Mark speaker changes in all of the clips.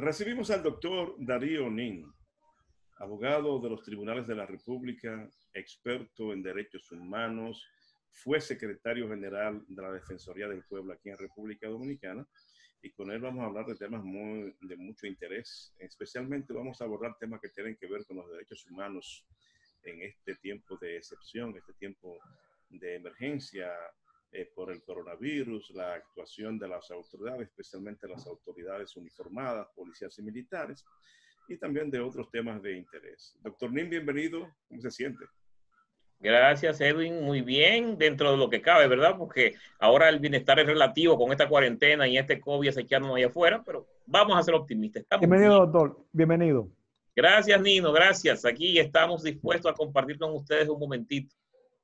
Speaker 1: Recibimos al doctor Darío Nin, abogado de los tribunales de la República, experto en derechos humanos, fue secretario general de la Defensoría del Pueblo aquí en República Dominicana, y con él vamos a hablar de temas de mucho interés. Especialmente vamos a abordar temas que tienen que ver con los derechos humanos en este tiempo de excepción, este tiempo de emergencia por el coronavirus, la actuación de las autoridades, especialmente las autoridades uniformadas, policías y militares, y también de otros temas de interés. Doctor Nin, bienvenido. ¿Cómo se siente?
Speaker 2: Gracias, Edwin. Muy bien, dentro de lo que cabe, ¿verdad? Porque ahora el bienestar es relativo con esta cuarentena y este COVID acechándonos allá afuera, pero vamos a ser optimistas.
Speaker 3: Bienvenido, doctor. Bienvenido.
Speaker 2: Gracias, Nino. Gracias. Aquí estamos dispuestos a compartir con ustedes un momentito.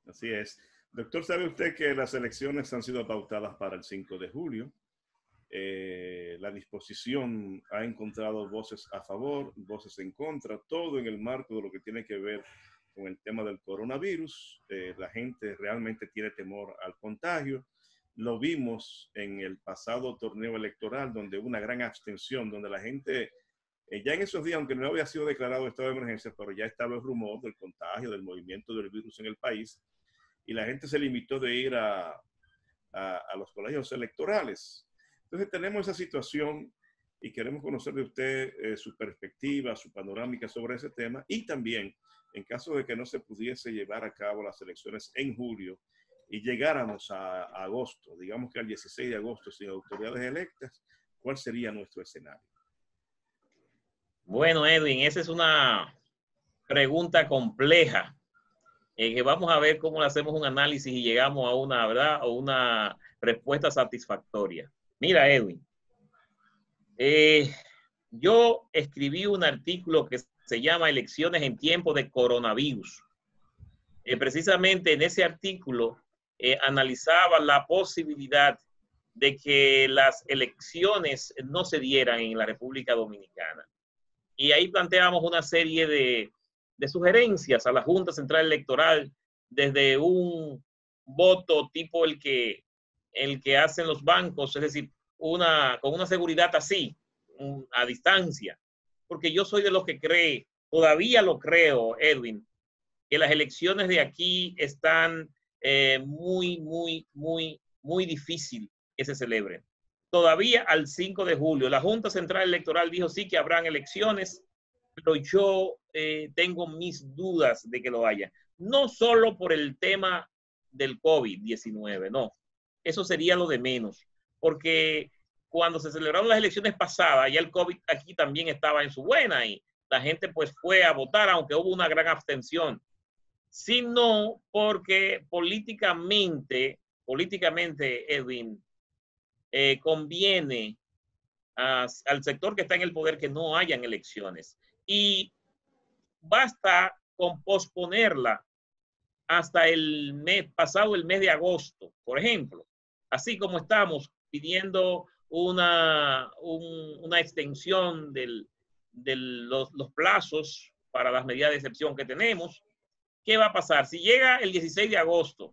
Speaker 1: Así es. Doctor, ¿sabe usted que las elecciones han sido pautadas para el 5 de julio? La disposición ha encontrado voces a favor, voces en contra, todo en el marco de lo que tiene que ver con el tema del coronavirus. La gente realmente tiene temor al contagio. Lo vimos en el pasado torneo electoral, donde hubo una gran abstención, donde la gente, ya en esos días, aunque no había sido declarado estado de emergencia, pero ya estaba el rumor del contagio, del movimiento del virus en el país, y la gente se limitó de ir a los colegios electorales. Entonces tenemos esa situación y queremos conocer de usted su perspectiva, su panorámica sobre ese tema, y también, en caso de que no se pudiese llevar a cabo las elecciones en julio y llegáramos a agosto, digamos que al 16 de agosto sin autoridades electas, ¿cuál sería nuestro escenario?
Speaker 2: Bueno, Edwin, esa es una pregunta compleja. Que vamos a ver cómo le hacemos un análisis y llegamos a una, ¿verdad? A una respuesta satisfactoria. Mira, Edwin, yo escribí un artículo que se llama Elecciones en tiempo de coronavirus. Precisamente en ese artículo analizaba la posibilidad de que las elecciones no se dieran en la República Dominicana. Y ahí planteamos una serie de sugerencias a la Junta Central Electoral, desde un voto tipo el que hacen los bancos, es decir, con una seguridad así, a distancia, porque yo soy de los que cree, todavía lo creo, Edwin, que las elecciones de aquí están muy difícil que se celebren. Todavía al 5 de julio, la Junta Central Electoral dijo sí que habrán elecciones, pero yo tengo mis dudas de que lo haya. No solo por el tema del COVID-19, no. Eso sería lo de menos, porque cuando se celebraron las elecciones pasadas, ya el COVID aquí también estaba en su buena y la gente pues fue a votar, aunque hubo una gran abstención, sino porque políticamente, Edwin, conviene al sector que está en el poder que no hayan elecciones. Y basta con posponerla hasta pasado el mes de agosto, por ejemplo. Así como estamos pidiendo una extensión de los plazos para las medidas de excepción que tenemos. ¿Qué va a pasar? Si llega el 16 de agosto,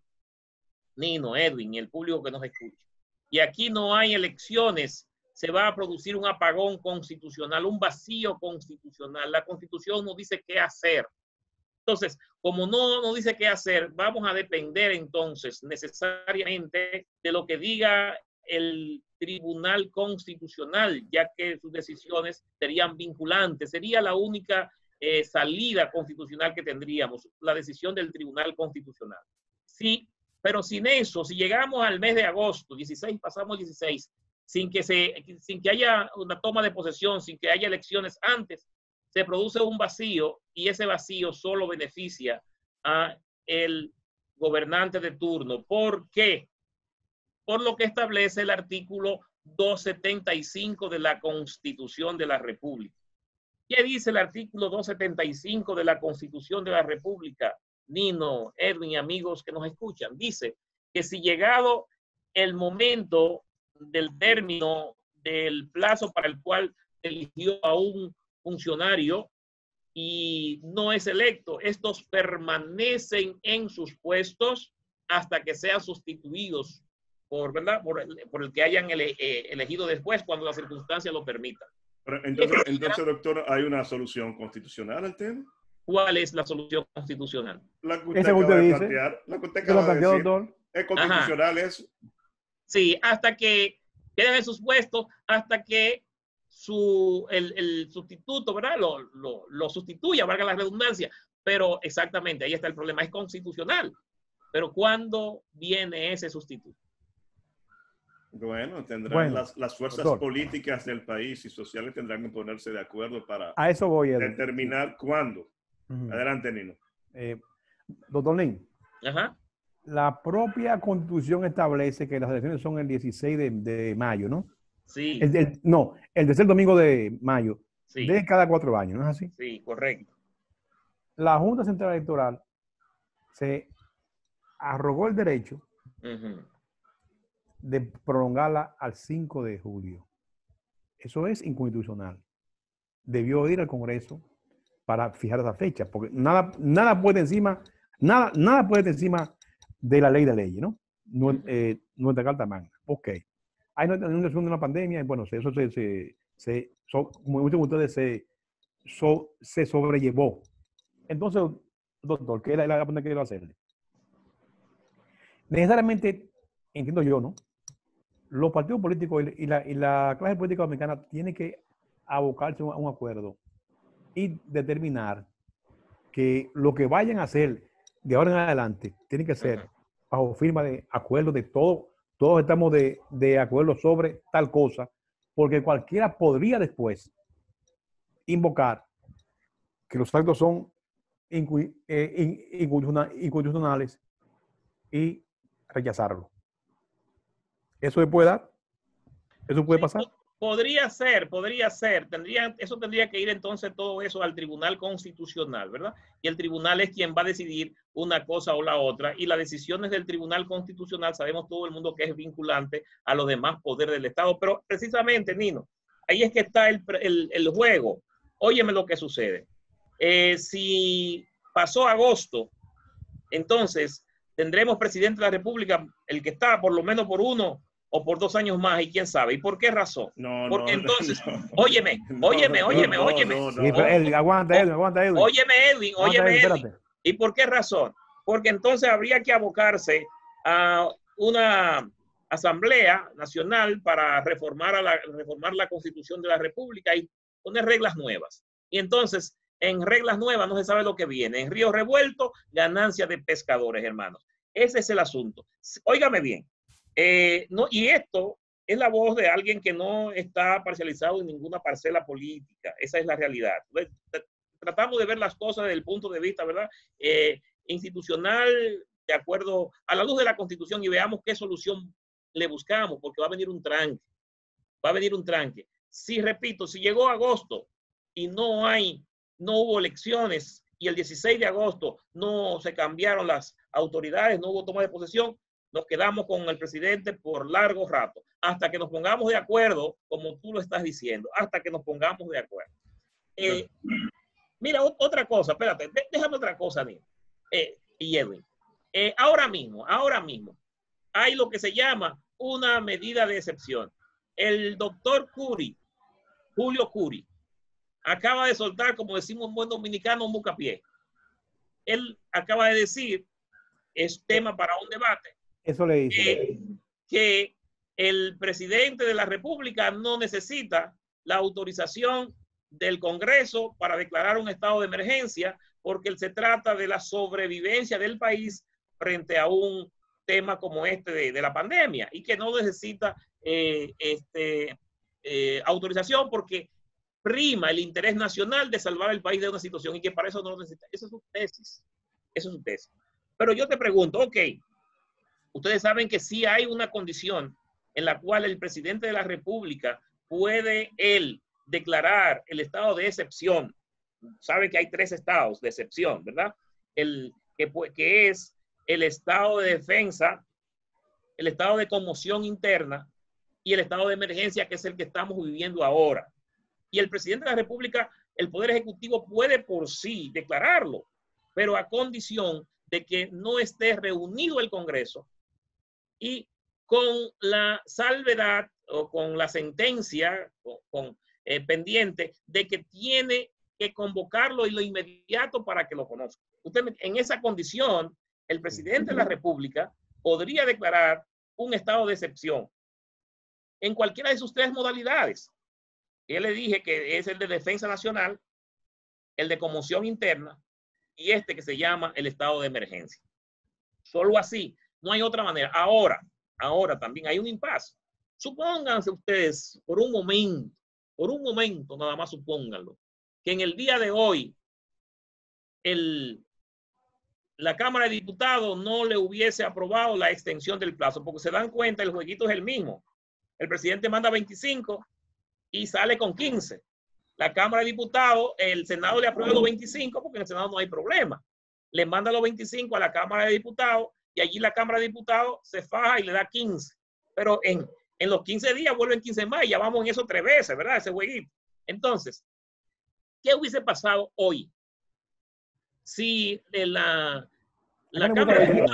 Speaker 2: Nino, Edwin y el público que nos escucha, y aquí no hay elecciones, se va a producir un apagón constitucional, un vacío constitucional. La Constitución nos dice qué hacer. Entonces, como no nos dice qué hacer, vamos a depender entonces necesariamente de lo que diga el Tribunal Constitucional, ya que sus decisiones serían vinculantes. Sería la única salida constitucional que tendríamos, la decisión del Tribunal Constitucional. Sí, pero sin eso, si llegamos al mes de agosto, 16, pasamos 16, sin que haya una toma de posesión, sin que haya elecciones antes, se produce un vacío y ese vacío solo beneficia a el gobernante de turno. ¿Por qué? Por lo que establece el artículo 275 de la Constitución de la República. ¿Qué dice el artículo 275 de la Constitución de la República? Nino, Edwin, amigos que nos escuchan, dice que si llegado el momento del término del plazo para el cual eligió a un funcionario y no es electo, estos permanecen en sus puestos hasta que sean sustituidos ¿verdad? Por el que hayan elegido después cuando las circunstancias lo permitan.
Speaker 1: Pero entonces, doctor, ¿hay una solución constitucional al tema?
Speaker 2: ¿Cuál es la solución constitucional?
Speaker 1: La que usted
Speaker 3: Esa que
Speaker 1: acaba
Speaker 3: usted
Speaker 1: de
Speaker 3: dice,
Speaker 1: plantear, la que usted
Speaker 3: ¿se lo
Speaker 1: acaba de
Speaker 3: planteó,
Speaker 1: decir,
Speaker 3: doctor?
Speaker 1: es constitucional eso.
Speaker 2: Sí, hasta que queden en sus puestos, hasta que el sustituto, ¿verdad? Lo sustituya, valga la redundancia. Pero exactamente, ahí está el problema, es constitucional. Pero ¿cuándo viene ese sustituto?
Speaker 1: Bueno, tendrán
Speaker 3: Bueno,
Speaker 1: las fuerzas
Speaker 3: doctor,
Speaker 1: políticas del país y sociales tendrán que ponerse de acuerdo para
Speaker 3: a eso voy, Edwin.
Speaker 1: determinar cuándo.
Speaker 3: Ujú.
Speaker 1: Adelante, Nino.
Speaker 3: Doctor Lin,
Speaker 2: Ajá.
Speaker 3: la propia Constitución establece que las elecciones son el 16 de mayo, ¿no?
Speaker 2: Sí,
Speaker 3: No, el tercer domingo de mayo,
Speaker 2: sí,
Speaker 3: de cada 4 años, ¿no es así?
Speaker 2: sí, correcto.
Speaker 3: La Junta Central Electoral se arrogó el derecho
Speaker 2: Ujú.
Speaker 3: de prolongarla al 5 de julio. Eso es inconstitucional. Debió ir al Congreso para fijar esa fecha, porque nada puede encima, nada puede encima de la ley de leyes, ¿no? Nuestra carta magna. Ok. Hay una situación de una pandemia, y bueno, eso como dicen ustedes, se sobrellevó. Entonces, doctor, ¿qué es la pregunta que quiero hacerle? Necesariamente, entiendo yo, ¿no? Los partidos políticos y la clase política dominicana tienen que abocarse a un acuerdo y determinar que lo que vayan a hacer de ahora en adelante tiene que ser bajo firma de acuerdo de todos estamos de acuerdo sobre tal cosa, porque cualquiera podría después invocar que los actos son inconstitucionales y rechazarlo. ¿Eso se puede dar? ¿Eso puede pasar?
Speaker 2: Podría ser. Eso tendría que ir entonces todo eso al Tribunal Constitucional, ¿verdad? Y el tribunal es quien va a decidir una cosa o la otra. Y las decisiones del Tribunal Constitucional, sabemos todo el mundo que es vinculante a los demás poderes del Estado. Pero precisamente, Nino, ahí es que está el juego. Óyeme lo que sucede. Si pasó agosto, entonces tendremos presidente de la República, el que está por lo menos por 1 o por 2 años más, y quién sabe. ¿Y por qué razón? Porque entonces, óyeme.
Speaker 3: Aguanta, Edwin.
Speaker 2: Óyeme, Edwin. ¿Y por qué razón? Porque entonces habría que abocarse a una asamblea nacional para reformar la Constitución de la República y poner reglas nuevas. Y entonces, en reglas nuevas no se sabe lo que viene. En río revuelto, ganancia de pescadores, hermanos. Ese es el asunto. Óigame bien. No, y esto es la voz de alguien que no está parcializado en ninguna parcela política. Esa es la realidad. Entonces, tratamos de ver las cosas desde el punto de vista, ¿verdad? Institucional, de acuerdo a la luz de la Constitución, y veamos qué solución le buscamos, porque va a venir un tranque. Si, repito, si llegó agosto y no hubo elecciones y el 16 de agosto no se cambiaron las autoridades, no hubo toma de posesión, nos quedamos con el presidente por largo rato, hasta que nos pongamos de acuerdo, como tú lo estás diciendo, hasta que nos pongamos de acuerdo. Mira, otra cosa, espérate, déjame otra cosa, Nino, y Edwin. Ahora mismo, hay lo que se llama una medida de excepción. El doctor Julio Curi, acaba de soltar, como decimos en buen dominicano, un bucapié. Él acaba de decir, es tema para un debate,
Speaker 3: eso le dice
Speaker 2: que el presidente de la República no necesita la autorización del Congreso para declarar un estado de emergencia, porque se trata de la sobrevivencia del país frente a un tema como este de la pandemia, y que no necesita autorización porque prima el interés nacional de salvar el país de una situación, y que para eso no lo necesita. Esa es su tesis. Pero yo te pregunto, ok, ustedes saben que sí hay una condición en la cual el presidente de la República puede él declarar el estado de excepción. Saben que hay 3 estados de excepción, ¿verdad? Que es el estado de defensa, el estado de conmoción interna y el estado de emergencia, que es el que estamos viviendo ahora. Y el presidente de la República, el Poder Ejecutivo puede por sí declararlo, pero a condición de que no esté reunido el Congreso y con la salvedad o con la sentencia, con pendiente de que tiene que convocarlo y lo inmediato para que lo conozca. En esa condición, el presidente de la República podría declarar un estado de excepción en cualquiera de sus 3 modalidades. Yo le dije que es el de defensa nacional, el de conmoción interna y este que se llama el estado de emergencia. Solo así, no hay otra manera. Ahora también hay un impasse. Supónganse ustedes por un momento, nada más supónganlo, que en el día de hoy la Cámara de Diputados no le hubiese aprobado la extensión del plazo, porque se dan cuenta, el jueguito es el mismo. El presidente manda 25 y sale con 15. La Cámara de Diputados, el Senado le aprueba los 25 porque en el Senado no hay problema. Le manda los 25 a la Cámara de Diputados y allí la Cámara de Diputados se faja y le da 15. Pero en los 15 días vuelven 15 más y ya vamos en eso 3 veces, ¿verdad? Ese jueguito. Entonces, ¿qué hubiese pasado hoy si la Cámara de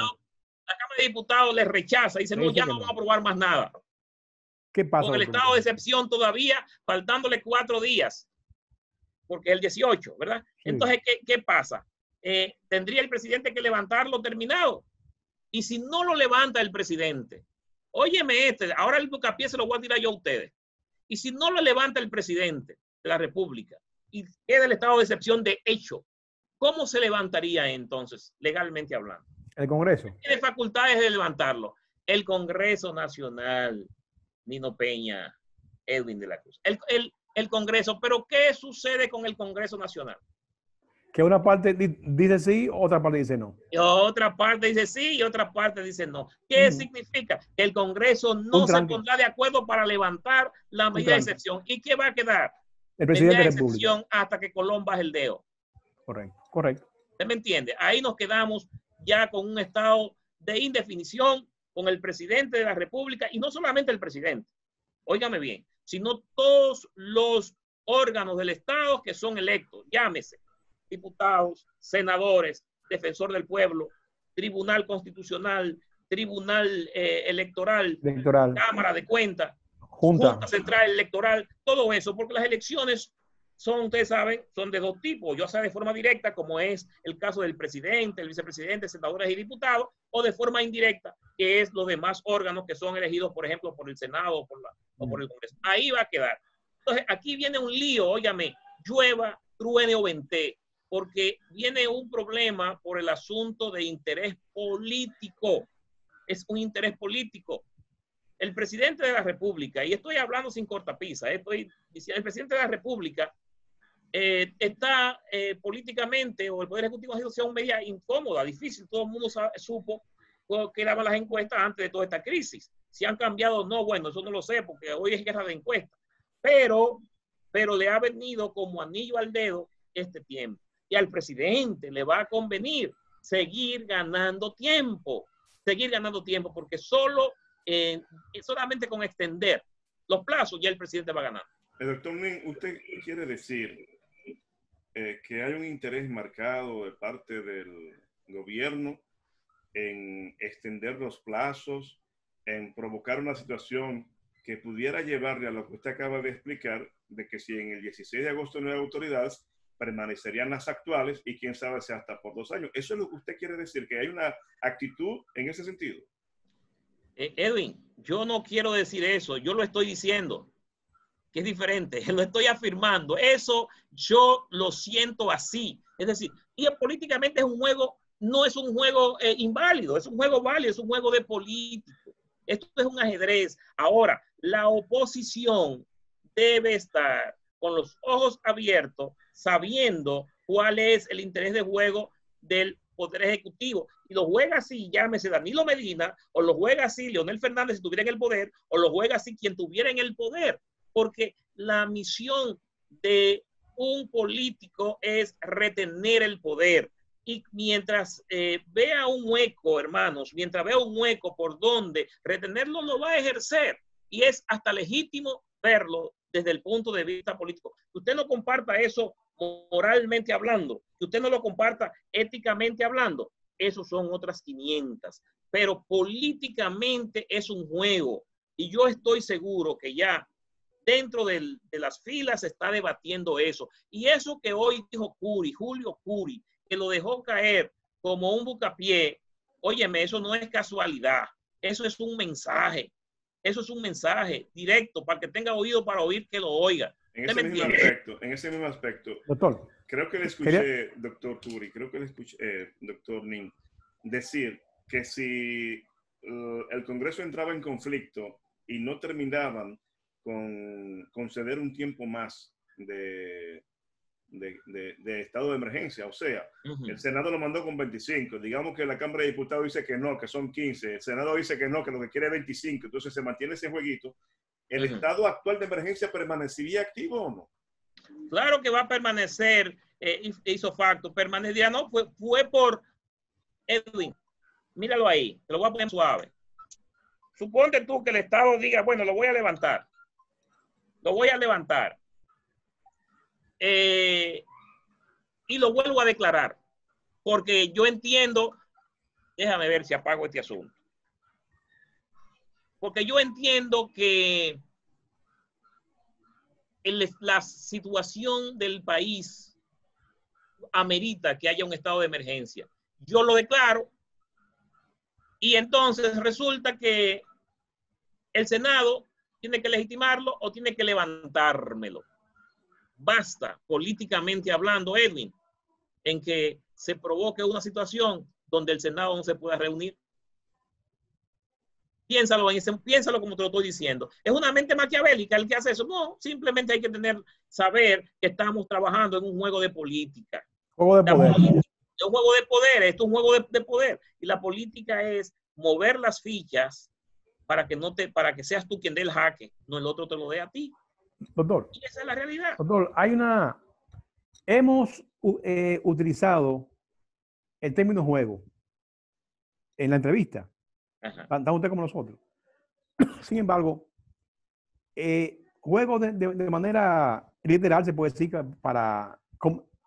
Speaker 2: Diputados le rechaza y dice, no, ya no vamos a aprobar más nada?
Speaker 3: ¿Qué pasa?
Speaker 2: Con el estado de excepción todavía, faltándole 4 días, porque es el 18, ¿verdad? Sí. Entonces, ¿qué pasa? Tendría el presidente que levantarlo terminado. Y si no lo levanta el presidente, óyeme ahora el bucapié se lo voy a tirar yo a ustedes. Y si no lo levanta el presidente de la República y queda el estado de excepción de hecho, ¿cómo se levantaría entonces, legalmente hablando?
Speaker 3: El Congreso.
Speaker 2: Tiene facultades de levantarlo. El Congreso Nacional. Nino Peña, Edwin de la Cruz. El Congreso, pero ¿qué sucede con el Congreso Nacional?
Speaker 3: Que una parte dice sí, otra parte dice no.
Speaker 2: Y otra parte dice sí y otra parte dice no. ¿Qué significa? Que el Congreso no se pondrá de acuerdo para levantar la medida de excepción. ¿Y qué va a quedar?
Speaker 3: El presidente
Speaker 2: medida de
Speaker 3: la República.
Speaker 2: excepción hasta que Colón baje el dedo.
Speaker 3: Correcto.
Speaker 2: ¿Usted me entiende? Ahí nos quedamos ya con un estado de indefinición con el presidente de la República, y no solamente el presidente, óigame bien, sino todos los órganos del Estado que son electos, llámese diputados, senadores, defensor del pueblo, tribunal constitucional, tribunal electoral, Cámara de Cuentas, Junta Central Electoral, todo eso, porque las elecciones son, ustedes saben, son de 2 tipos, ya sea de forma directa, como es el caso del presidente, el vicepresidente, senadores y diputados, o de forma indirecta, que es los demás órganos que son elegidos, por ejemplo, por el Senado o por el Congreso. Ahí va a quedar. Entonces, aquí viene un lío, óyame, llueva, truene o vente, porque viene un problema por el asunto de interés político. Es un interés político. El presidente de la República, y estoy hablando sin cortapisa, estoy diciendo, el presidente de la República está políticamente, o el Poder Ejecutivo ha sido una medida incómoda, difícil. Todo el mundo supo que daban las encuestas antes de toda esta crisis. Si han cambiado o no, bueno, eso no lo sé, porque hoy es guerra de encuestas. Pero le ha venido como anillo al dedo este tiempo. Y al presidente le va a convenir seguir ganando tiempo, porque solamente con extender los plazos ya el presidente va a ganar.
Speaker 1: Doctor Nin, ¿usted quiere decir que hay un interés marcado de parte del gobierno en extender los plazos, en provocar una situación que pudiera llevarle a lo que usted acaba de explicar, de que si en el 16 de agosto no hay autoridades, permanecerían las actuales y quién sabe si hasta por 2 años? ¿Eso es lo que usted quiere decir, que hay una actitud en ese sentido?
Speaker 2: Edwin, yo no quiero decir eso, yo lo estoy diciendo, que es diferente, lo estoy afirmando. Eso yo lo siento así. Es decir, y políticamente es un juego, no es un juego inválido, es un juego válido, es un juego de político. Esto es un ajedrez. Ahora, la oposición debe estar con los ojos abiertos, sabiendo cuál es el interés de juego del Poder Ejecutivo. Y lo juega así, llámese Danilo Medina, o lo juega así Leonel Fernández si tuviera en el poder, o lo juega así quien tuviera en el poder. Porque la misión de un político es retener el poder. Y mientras vea un hueco, hermanos, mientras vea un hueco por donde retenerlo, lo va a ejercer. Y es hasta legítimo verlo desde el punto de vista político. Que usted no comparta eso moralmente hablando, que usted no lo comparta éticamente hablando, esos son otras 500. Pero políticamente es un juego. Y yo estoy seguro que ya dentro de las filas se está debatiendo eso. Y eso que hoy dijo Julio Curi, que lo dejó caer como un bucapié, óyeme, eso no es casualidad, eso es un mensaje. Eso es un mensaje directo para que tenga oído para oír, que lo oiga.
Speaker 1: En ese mismo aspecto,
Speaker 3: doctor,
Speaker 1: creo que le escuché, doctor Curi, creo que le escuché, doctor Nin, decir que si el Congreso entraba en conflicto y no terminaban con conceder un tiempo más de estado de emergencia, o sea, el Senado lo mandó con 25, digamos que la Cámara de Diputados dice que no, que son 15, el Senado dice que no, que lo que quiere es 25, entonces se mantiene ese jueguito. ¿El estado actual de emergencia permanecería activo o no?
Speaker 2: Claro que va a permanecer, hizo facto, permanecería, no, fue por Edwin, míralo ahí, te lo voy a poner suave. Suponte tú que el Estado diga, bueno, lo voy a levantar. Y lo vuelvo a declarar, porque yo entiendo, déjame ver si apago este asunto, porque yo entiendo que la situación del país amerita que haya un estado de emergencia. Yo lo declaro y entonces resulta que el Senado tiene que legitimarlo o tiene que levantármelo. Basta, políticamente hablando, Edwin, en que se provoque una situación donde el Senado no se pueda reunir. Piénsalo como te lo estoy diciendo. ¿Es una mente maquiavélica el que hace eso? No, simplemente hay que saber que estamos trabajando en un juego de política.
Speaker 3: Juego de poder.
Speaker 2: Es un juego de poder, esto es un juego de poder. Y la política es mover las fichas para que seas tú quien dé el jaque, no el otro te lo dé a ti.
Speaker 3: Doctor.
Speaker 2: Y esa es la realidad.
Speaker 3: Doctor, hemos utilizado el término juego en la entrevista, tanto usted como nosotros. Sin embargo, juego de manera literal se puede decir para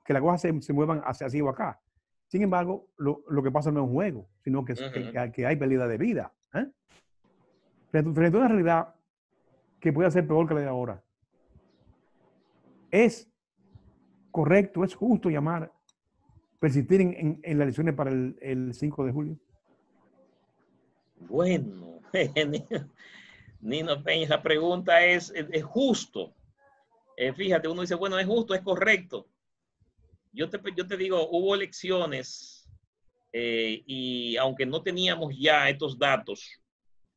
Speaker 3: que las cosas se muevan hacia así o acá. Sin embargo, lo que pasa no es un juego, sino que hay pérdida de vida. Frente a una realidad que puede ser peor que la de ahora. ¿Es correcto, es justo persistir en las elecciones para el 5 de julio?
Speaker 2: Bueno, Nino Peña, esa pregunta es justo. Fíjate, uno dice, bueno, es justo, es correcto. Yo te digo, hubo elecciones y aunque no teníamos ya estos datos,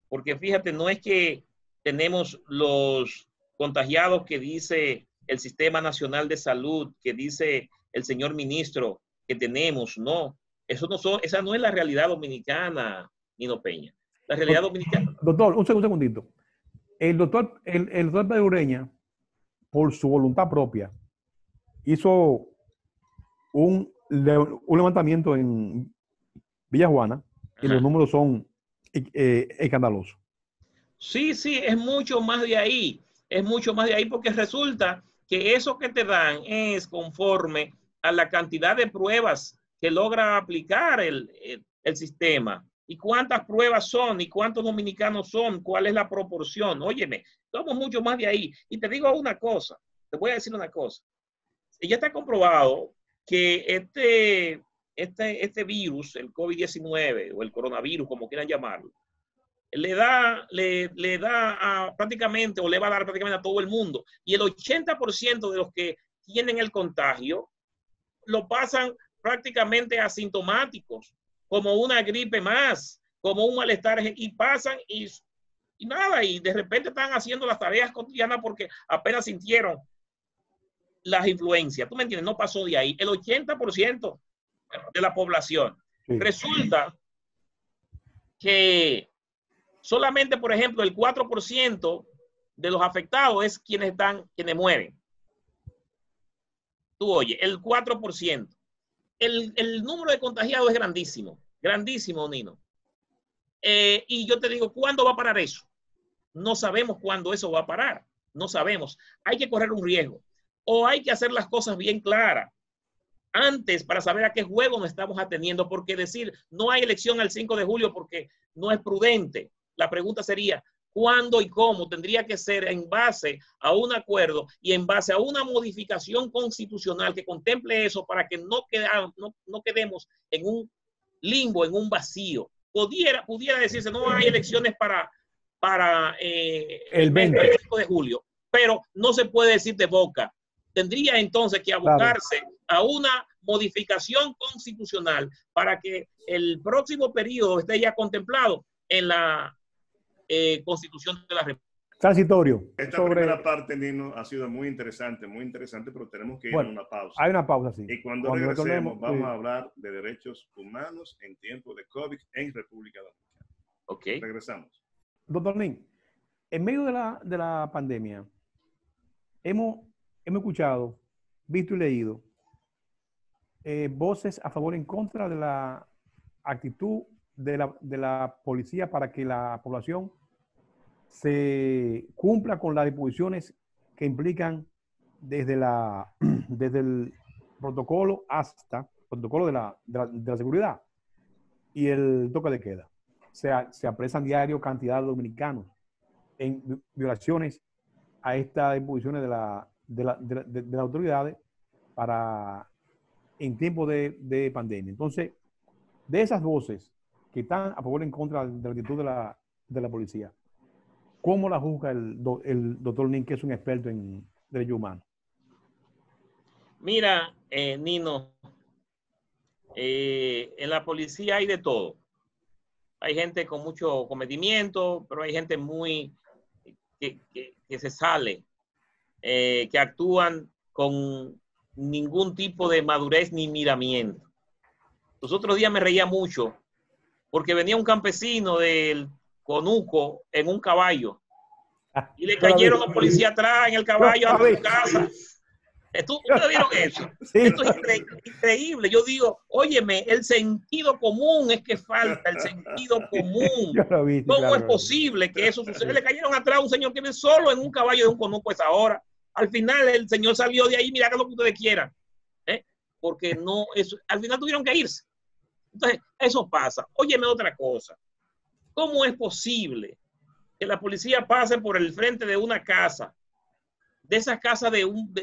Speaker 2: porque fíjate, no es que tenemos los contagiados que dice el Sistema Nacional de Salud, que dice el señor ministro que tenemos, no. Esa no es la realidad dominicana, Nino Peña. La realidad dominicana.
Speaker 3: Doctor, un segundito. El doctor Pedro Ureña, por su voluntad propia, hizo un levantamiento en Villa Juana y los números son escandalosos.
Speaker 2: Sí, es mucho más de ahí. Es mucho más de ahí porque resulta que eso que te dan es conforme a la cantidad de pruebas que logra aplicar el sistema. ¿Y cuántas pruebas son? ¿Y cuántos dominicanos son? ¿Cuál es la proporción? Óyeme, somos mucho más de ahí. Y te digo una cosa, te voy a decir una cosa. Ya está comprobado que este virus, el COVID-19 o el coronavirus, como quieran llamarlo, le da prácticamente, o le va a dar prácticamente a todo el mundo. Y el 80% de los que tienen el contagio lo pasan prácticamente asintomáticos, como una gripe más, como un malestar, y pasan y nada, y de repente están haciendo las tareas cotidianas porque apenas sintieron las influencias. ¿Tú me entiendes? No pasó de ahí. El 80% de la población. Sí. Resulta que solamente, por ejemplo, el 4% de los afectados es quienes mueren. Tú oye, el 4%. El número de contagiados es grandísimo. Grandísimo, Nino. Y yo te digo, ¿cuándo va a parar eso? No sabemos cuándo eso va a parar. No sabemos. Hay que correr un riesgo. O hay que hacer las cosas bien claras antes para saber a qué juego nos estamos atendiendo. Porque decir no hay elección al 5 de julio porque no es prudente. La pregunta sería, cuándo y cómo tendría que ser en base a un acuerdo y en base a una modificación constitucional que contemple eso para que no quedemos en un limbo, en un vacío. Pudiera decirse, no hay elecciones para
Speaker 3: el 20
Speaker 2: de julio, pero no se puede decir de boca. Tendría entonces que abocarse a una modificación constitucional para que el próximo periodo esté ya contemplado en la Constitución de la República.
Speaker 3: Transitorio.
Speaker 1: Esta primera parte, Nino, ha sido muy interesante, pero tenemos que ir a una pausa.
Speaker 3: Hay una pausa, sí.
Speaker 1: Y cuando regresemos, vamos a hablar de derechos humanos en tiempo de COVID en República Dominicana.
Speaker 2: Ok.
Speaker 1: Regresamos.
Speaker 3: Doctor Nin, en medio de la pandemia, hemos escuchado, visto y leído voces a favor y en contra de la actitud de la policía para que la población se cumpla con las disposiciones que implican desde el protocolo hasta protocolo de la seguridad y el toque de queda. Se apresan diario cantidad de dominicanos en violaciones a estas disposiciones de las autoridades en tiempo de pandemia. Entonces, de esas voces que están a favor y en contra de la actitud de la policía, ¿cómo la juzga el doctor Nin, que es un experto en derechos humanos?
Speaker 2: Mira, Nino, en la policía hay de todo. Hay gente con mucho cometimiento, pero hay gente que se sale, que actúan con ningún tipo de madurez ni miramiento. Los otros días me reía mucho porque venía un campesino del Conuco en un caballo y le cayeron los policías atrás en el caballo a su casa. ¿Ustedes vieron eso? Sí. Esto es increíble. Yo digo, óyeme, el sentido común es que falta, el sentido común. ¿Cómo es posible que eso suceda? Le cayeron atrás a un señor que viene solo en un caballo de un Conuco a esa hora. Al final el señor salió de ahí, mira que lo que ustedes quieran. Porque no, al final tuvieron que irse. Entonces, eso pasa. Óyeme otra cosa. ¿Cómo es posible que la policía pase por el frente de una casa, de esas casas de un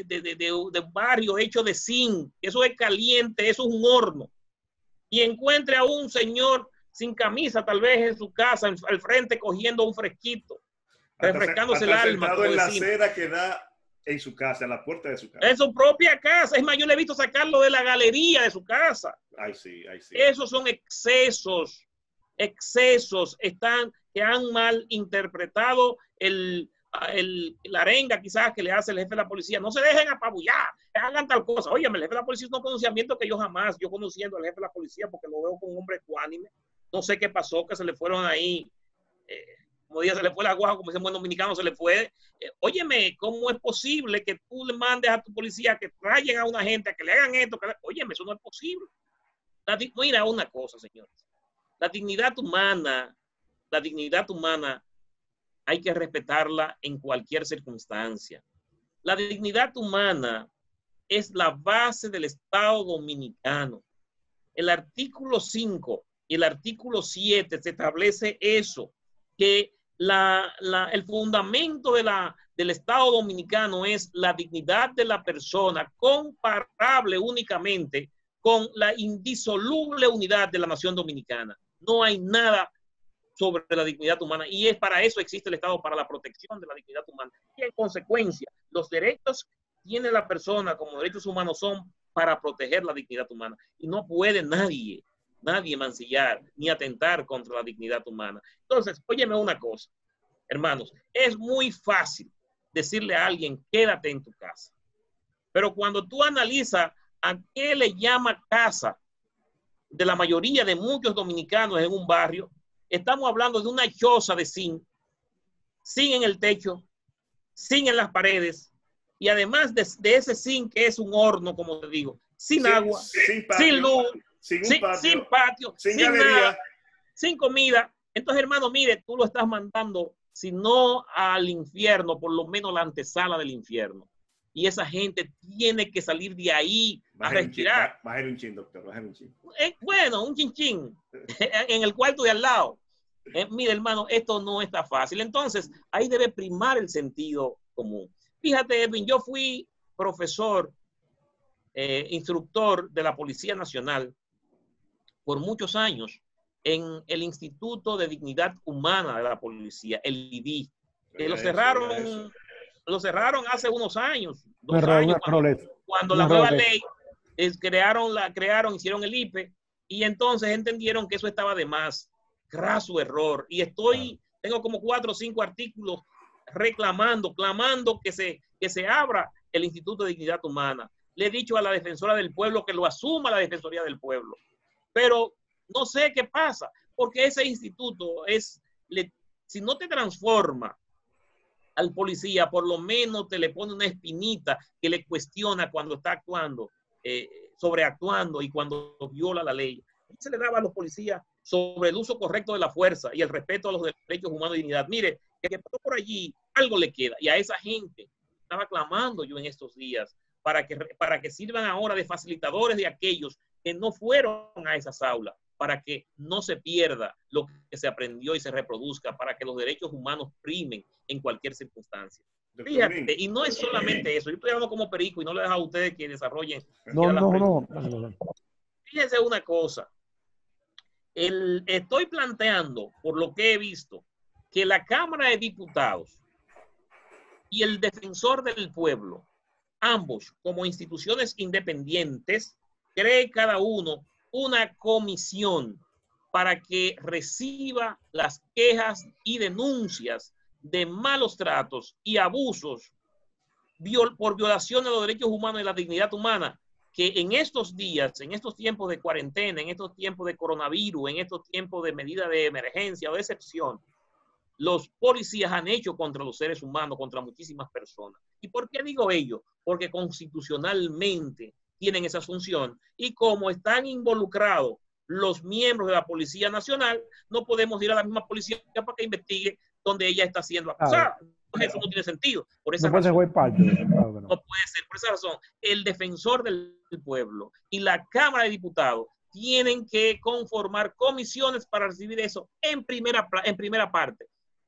Speaker 2: barrio hecho de zinc? Eso es caliente, eso es un horno. Y encuentre a un señor sin camisa, tal vez en su casa, al frente cogiendo un fresquito, refrescándose el alma.
Speaker 1: Sentado en la acera que da en su casa, en la puerta de su casa.
Speaker 2: En su propia casa. Es más, yo le he visto sacarlo de la galería de su casa.
Speaker 1: Ay, sí, ay, sí.
Speaker 2: Esos son excesos que han mal interpretado la arenga quizás que le hace el jefe de la policía. No se dejen apabullar, hagan tal cosa. Óyeme, el jefe de la policía es un conocimiento que yo conociendo al jefe de la policía, porque lo veo como un hombre ecuánime. No sé qué pasó, que se le fueron ahí, como día se le fue la guaja, como dicen buen dominicano, se le fue. Óyeme, ¿cómo es posible que tú le mandes a tu policía que traigan a una gente, a que le hagan esto? Óyeme, eso no es posible. Mira una cosa, señores. La dignidad humana hay que respetarla en cualquier circunstancia. La dignidad humana es la base del Estado dominicano. El artículo 5 y el artículo 7 se establece eso, que el fundamento del Estado dominicano es la dignidad de la persona, comparable únicamente con la indisoluble unidad de la nación dominicana. No hay nada sobre la dignidad humana, y para eso existe el Estado, para la protección de la dignidad humana. Y en consecuencia, los derechos que tiene la persona como derechos humanos son para proteger la dignidad humana, y no puede nadie mancillar ni atentar contra la dignidad humana. Entonces, óyeme una cosa, hermanos, es muy fácil decirle a alguien, quédate en tu casa, pero cuando tú analizas a qué le llama casa de la mayoría de muchos dominicanos en un barrio, estamos hablando de una choza de zinc en el techo, zinc en las paredes, y además de ese zinc que es un horno, como te digo, sin agua, sin luz, sin patio, sin nada, sin comida. Entonces, hermano, mire, tú lo estás mandando, si no al infierno, por lo menos la antesala del infierno. Y esa gente tiene que salir de ahí a respirar.
Speaker 1: Bajar un chin, doctor, bajar un chin.
Speaker 2: Bueno, un chinchín en el cuarto de al lado. Mire, hermano, esto no está fácil. Entonces, ahí debe primar el sentido común. Fíjate, Edwin, yo fui profesor, instructor de la Policía Nacional por muchos años en el Instituto de Dignidad Humana de la Policía, el IDI, que lo cerraron hace unos años, 2 años, cuando la nueva ley hicieron el IPE, y entonces entendieron que eso estaba de más. Graso error. Y tengo como 4 o 5 artículos clamando que se abra el Instituto de Dignidad Humana. Le he dicho a la Defensora del Pueblo que lo asuma la Defensoría del Pueblo. Pero no sé qué pasa, porque ese instituto si no te transforma al policía, por lo menos te le pone una espinita que le cuestiona cuando está actuando, sobreactuando y cuando viola la ley. Se le daba a los policías sobre el uso correcto de la fuerza y el respeto a los derechos humanos y dignidad. Mire, que pasó por allí, algo le queda. Y a esa gente estaba clamando yo en estos días para que sirvan ahora de facilitadores de aquellos que no fueron a esas aulas, para que no se pierda lo que se aprendió y se reproduzca, para que los derechos humanos primen en cualquier circunstancia. Fíjate, y no es solamente eso. Yo estoy hablando como perico y no le dejo a ustedes que desarrollen.
Speaker 3: No.
Speaker 2: Fíjense una cosa. Estoy planteando, por lo que he visto, que la Cámara de Diputados y el Defensor del Pueblo, ambos como instituciones independientes, cree cada uno una comisión para que reciba las quejas y denuncias de malos tratos y abusos por violación de los derechos humanos y la dignidad humana, que en estos días, en estos tiempos de cuarentena, en estos tiempos de coronavirus, en estos tiempos de medida de emergencia o de excepción, los policías han hecho contra los seres humanos, contra muchísimas personas. ¿Y por qué digo ello? Porque constitucionalmente tienen esa función, y como están involucrados los miembros de la Policía Nacional, no podemos ir a la misma policía para que investigue donde ella está siendo acusada. Pues eso no tiene sentido. Por esa razón, no puede ser. Por esa razón, el Defensor del Pueblo y la Cámara de Diputados tienen que conformar comisiones para recibir eso en primera parte,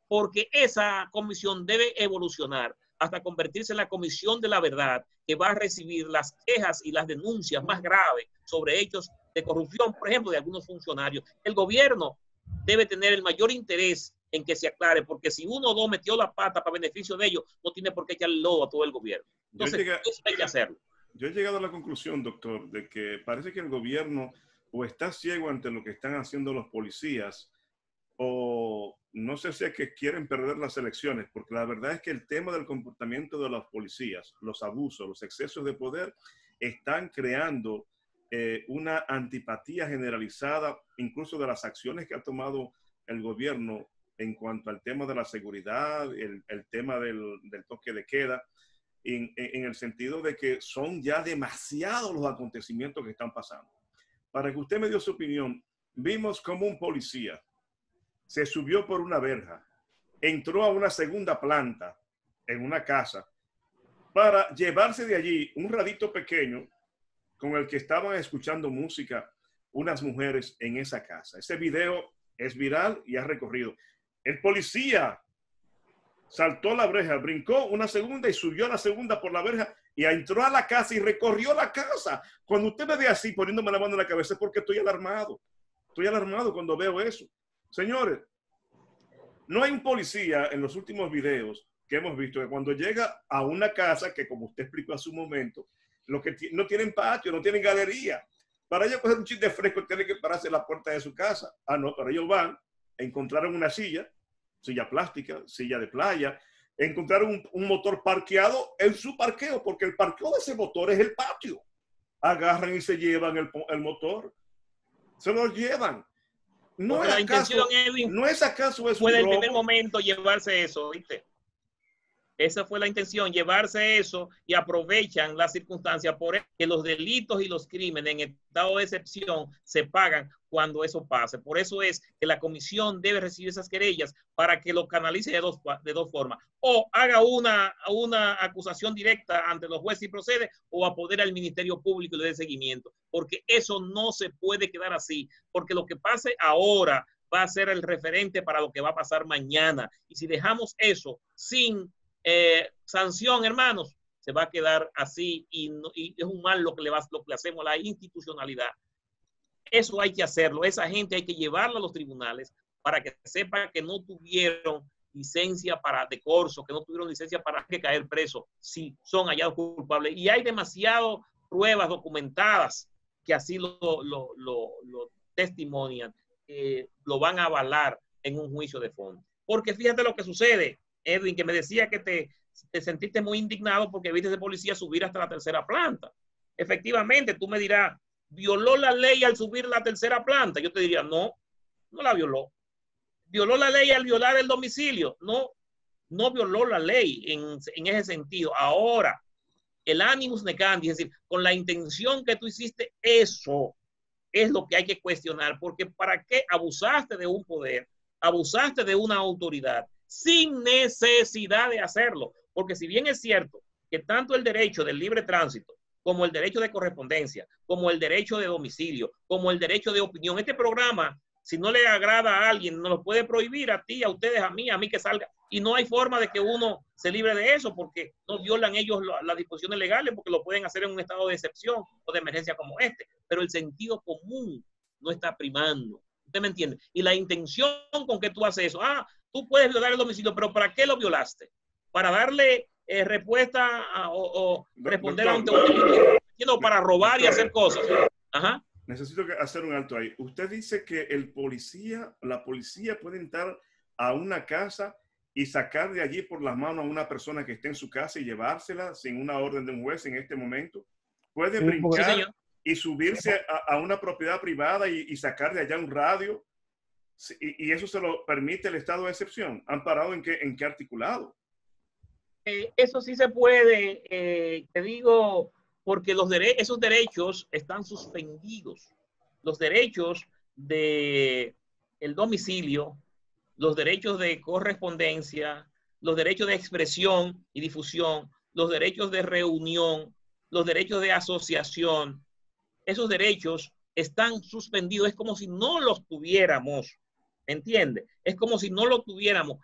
Speaker 2: porque esa comisión debe evolucionar hasta convertirse en la Comisión de la Verdad, que va a recibir las quejas y las denuncias más graves sobre hechos de corrupción, por ejemplo, de algunos funcionarios. El gobierno debe tener el mayor interés en que se aclare, porque si uno o dos metió la pata para beneficio de ellos, no tiene por qué echar el lodo a todo el gobierno. Entonces, eso hay que hacerlo.
Speaker 1: Yo he llegado a la conclusión, doctor, de que parece que el gobierno o está ciego ante lo que están haciendo los policías, o no sé si es que quieren perder las elecciones, porque la verdad es que el tema del comportamiento de los policías, los abusos, los excesos de poder, están creando una antipatía generalizada, incluso de las acciones que ha tomado el gobierno en cuanto al tema de la seguridad, el tema del toque de queda, en el sentido de que son ya demasiados los acontecimientos que están pasando. Para que usted me dio su opinión, vimos como un policía se subió por una verja, entró a una segunda planta en una casa para llevarse de allí un radito pequeño con el que estaban escuchando música unas mujeres en esa casa. Ese video es viral y ha recorrido. El policía saltó la verja, brincó una segunda y subió a la segunda por la verja y entró a la casa y recorrió la casa. Cuando usted me ve así poniéndome la mano en la cabeza es porque estoy alarmado. Estoy alarmado cuando veo eso. Señores, no hay un policía en los últimos videos que hemos visto que cuando llega a una casa que, como usted explicó hace un momento, lo que no tienen patio, no tienen galería. Para ellos coger un chiste de fresco tienen que pararse en la puerta de su casa. Ah, no, pero ellos van, encontraron una silla plástica, silla de playa, encontraron un motor parqueado en su parqueo, porque el parqueo de ese motor es el patio. Agarran y se llevan el motor. Se lo llevan. No es, acaso, Edwin, no es acaso eso.
Speaker 2: Fue del primer momento llevarse eso, ¿viste? Esa fue la intención, llevarse eso, y aprovechan la circunstancia por que los delitos y los crímenes en estado de excepción se pagan cuando eso pase. Por eso es que la comisión debe recibir esas querellas para que lo canalice de dos formas. O haga una acusación directa ante los jueces y procede, o apodera al Ministerio Público y le dé seguimiento. Porque eso no se puede quedar así. Porque lo que pase ahora va a ser el referente para lo que va a pasar mañana. Y si dejamos eso sin sanción, hermanos, se va a quedar así y es un mal lo que le hacemos a la institucionalidad. Eso hay que hacerlo. Esa gente hay que llevarla a los tribunales para que sepa que no tuvieron licencia de corso, que no tuvieron licencia para que caer preso si son hallados culpables. Y hay demasiadas pruebas documentadas que así lo testimonian, lo van a avalar en un juicio de fondo. Porque fíjate lo que sucede, Edwin, que me decía que te sentiste muy indignado porque viste a ese policía subir hasta la tercera planta. Efectivamente, tú me dirás, ¿violó la ley al subir la tercera planta? Yo te diría, no, no la violó. ¿Violó la ley al violar el domicilio? No, no violó la ley en ese sentido. Ahora, el animus necandi, es decir, con la intención que tú hiciste, eso es lo que hay que cuestionar, porque ¿para qué abusaste de un poder, abusaste de una autoridad sin necesidad de hacerlo? Porque si bien es cierto que tanto el derecho del libre tránsito, como el derecho de correspondencia, como el derecho de domicilio, como el derecho de opinión, este programa, si no le agrada a alguien, nos lo puede prohibir a ti, a ustedes, a mí que salga. Y no hay forma de que uno se libre de eso porque no violan ellos las disposiciones legales, porque lo pueden hacer en un estado de excepción o de emergencia como este. Pero el sentido común no está primando. ¿Usted me entiende? Y la intención con que tú haces eso, tú puedes violar el domicilio, pero ¿para qué lo violaste? Para darle respuesta o responder ante un delito, para robar y hacer cosas. Ajá.
Speaker 1: Necesito hacer un alto ahí. Usted dice que la policía puede entrar a una casa y sacar de allí por las manos a una persona que esté en su casa y llevársela sin una orden de un juez en este momento. Puede brincar y subirse a una propiedad privada y sacar de allá un radio. Y eso se lo permite el estado de excepción. ¿Amparado en qué articulado?
Speaker 2: Eso sí se puede, te digo, porque esos derechos están suspendidos. Los derechos de el domicilio, los derechos de correspondencia, los derechos de expresión y difusión, los derechos de reunión, los derechos de asociación, esos derechos están suspendidos. Es como si no los tuviéramos, ¿entiendes? Es como si no los tuviéramos.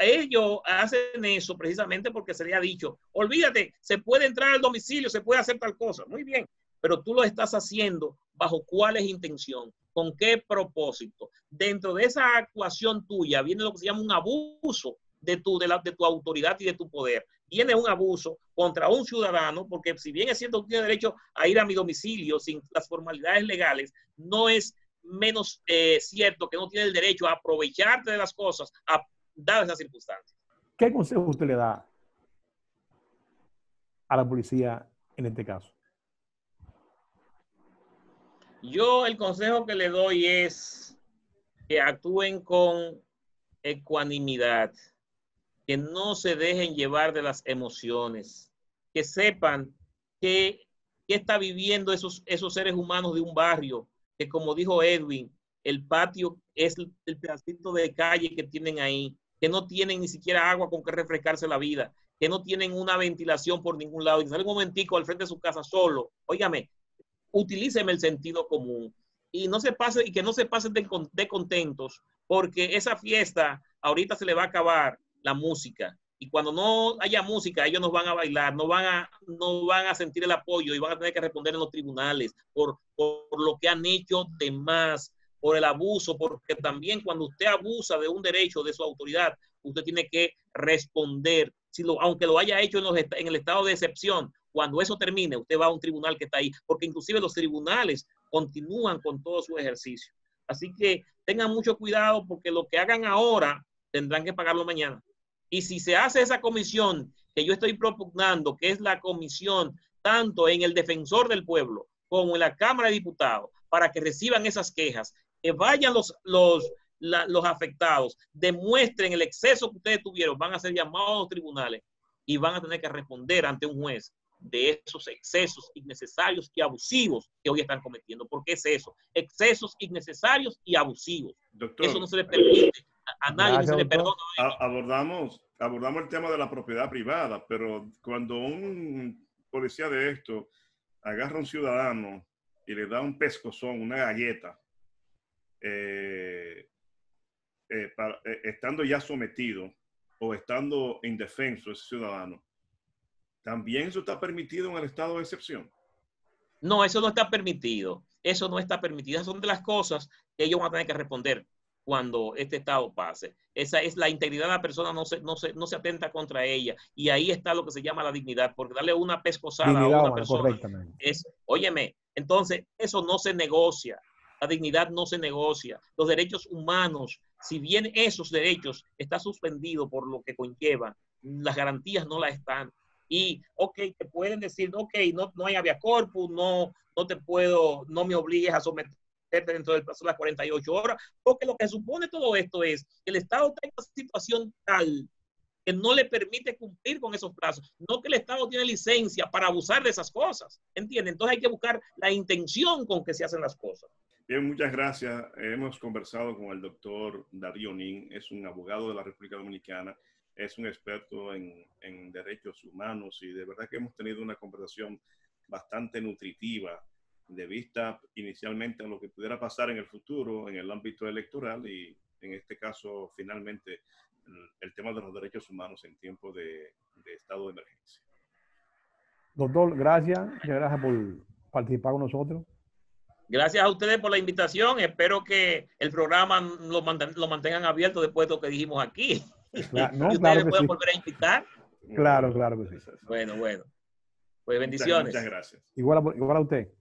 Speaker 2: Ellos hacen eso precisamente porque se les ha dicho, olvídate, se puede entrar al domicilio, se puede hacer tal cosa. Muy bien, pero tú lo estás haciendo bajo cuál es intención, con qué propósito. Dentro de esa actuación tuya viene lo que se llama un abuso de tu autoridad y de tu poder. Viene un abuso contra un ciudadano, porque si bien es cierto que tiene derecho a ir a mi domicilio sin las formalidades legales, no es menos cierto que no tiene el derecho a aprovecharte de las cosas, dadas esas circunstancias.
Speaker 3: ¿Qué consejo usted le da a la policía en este caso?
Speaker 2: Yo el consejo que le doy es que actúen con ecuanimidad, que no se dejen llevar de las emociones, que sepan que está viviendo esos seres humanos de un barrio, que como dijo Edwin, el patio es el pedacito de calle que tienen ahí, que no tienen ni siquiera agua con que refrescarse la vida, que no tienen una ventilación por ningún lado, y sale un momentico al frente de su casa solo. Óigame, utilíceme el sentido común y que no se pasen de contentos, porque esa fiesta ahorita se le va a acabar la música. Y cuando no haya música, ellos no van a bailar, no van a sentir el apoyo y van a tener que responder en los tribunales por lo que han hecho de más, por el abuso, porque también cuando usted abusa de un derecho de su autoridad, usted tiene que responder, aunque lo haya hecho en el estado de excepción. Cuando eso termine, usted va a un tribunal que está ahí, porque inclusive los tribunales continúan con todo su ejercicio. Así que tengan mucho cuidado, porque lo que hagan ahora tendrán que pagarlo mañana. Y si se hace esa comisión que yo estoy propugnando, que es la comisión tanto en el Defensor del Pueblo como en la Cámara de Diputados, para que reciban esas quejas, que vayan los afectados, demuestren el exceso que ustedes tuvieron, van a ser llamados a los tribunales y van a tener que responder ante un juez de esos excesos innecesarios y abusivos que hoy están cometiendo. ¿Por qué es eso? Excesos innecesarios y abusivos.
Speaker 1: Doctor,
Speaker 2: eso no se le permite a nadie,
Speaker 3: gracias,
Speaker 2: ni se le perdona.
Speaker 1: Abordamos el tema de la propiedad privada, pero cuando un policía de esto agarra a un ciudadano y le da un pescozón, una galleta, estando ya sometido o estando indefenso ese ciudadano, ¿también eso está permitido en el estado de excepción?
Speaker 2: No, eso no está permitido. Eso no está permitido. Esas son de las cosas que ellos van a tener que responder cuando este estado pase. Esa es la integridad de la persona, no se atenta contra ella. Y ahí está lo que se llama la dignidad, porque darle una pescosada
Speaker 3: Dignidad
Speaker 2: a una
Speaker 3: humana,
Speaker 2: persona
Speaker 3: correctamente.
Speaker 2: es, óyeme, entonces eso no se negocia. La dignidad no se negocia. Los derechos humanos, si bien esos derechos están suspendidos por lo que conllevan, las garantías no las están. Y, ok, te pueden decir, ok, no hay habeas corpus, no te puedo, no me obligues a someterte dentro del plazo de las 48 horas, porque lo que supone todo esto es que el Estado está en una situación tal que no le permite cumplir con esos plazos, no que el Estado tiene licencia para abusar de esas cosas, ¿entiendes? Entonces hay que buscar la intención con que se hacen las cosas.
Speaker 1: Bien, muchas gracias. Hemos conversado con el doctor Darío Nin, es un abogado de la República Dominicana, es un experto en derechos humanos y de verdad que hemos tenido una conversación bastante nutritiva de vista inicialmente a lo que pudiera pasar en el futuro en el ámbito electoral y en este caso finalmente el tema de los derechos humanos en tiempo de estado de emergencia.
Speaker 3: Doctor, gracias. Muchas gracias por participar con nosotros.
Speaker 2: Gracias a ustedes por la invitación. Espero que el programa lo mantengan abierto después de lo que dijimos aquí.
Speaker 3: Claro, no,
Speaker 2: y ustedes
Speaker 3: claro
Speaker 2: me
Speaker 3: que
Speaker 2: pueden
Speaker 3: sí.
Speaker 2: volver a invitar.
Speaker 3: Claro, claro que sí.
Speaker 2: Bueno. Pues bendiciones.
Speaker 1: Muchas gracias.
Speaker 3: Igual a usted.